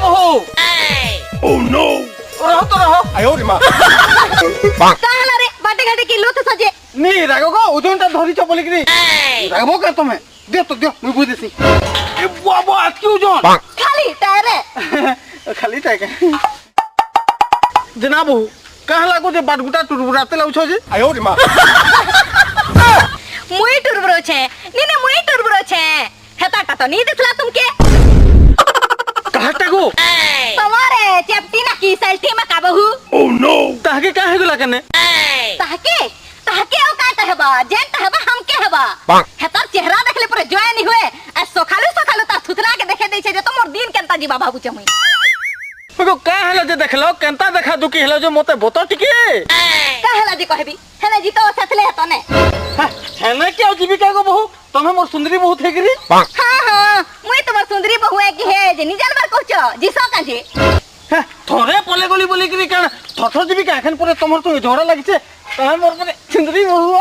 বহু Oh no! রহ তো রহ আয় ওরে মা তাহলে রে বাটে ঘাটে কি লোতে সাজে নি রাগো গো ওজনটা ধরিছ বলিকি রাগবো কা তুমি দে তো দে মুই বুঝেছি এ বাবা আজকে ওজন খালি টায়রে খালি টাকা জনাবু কাহ লাগো যে বাটগুটা টুরবুরাতে লাউছ যে আয় ওরে মা মুই টুরবুরো छे नीने मुई टुरबुरो छे हेता तो नहीं दिखला तुमके কাহটা গো तुम्हारे चेप्टी ना की सेल्टी में का बहू Oh no! তাহাকে কাহে গলা কেনে ताके ताके ओ काटा हेबा जेन हेबा हम के हेबा बाक। हेता चेहरा देखले पूरे जोय नहीं हुए आ सोखालु सोखालु ता थुतरा के देखे दै छे जे तोर दिन केनता जीवा बाबू छे मुई मगो का हला जे देखलो केनता देखा दुकी हलो जो मते बतो टिके कहला जी कहबी हेले जी तो सथले हेतो ने हेने क्या जीविका गो बहु तमे मोर सुंदरी बहु थेगिरी हां हां मुई तोर सुंदरी बहू है कि है जे निजन बार कहछो जिसो काजे थोड़े पले गली बोली कि कान थथर जीविका एखन परे तमर तो झगड़ा लागिছে तमे मोर परे सुंदरी बहु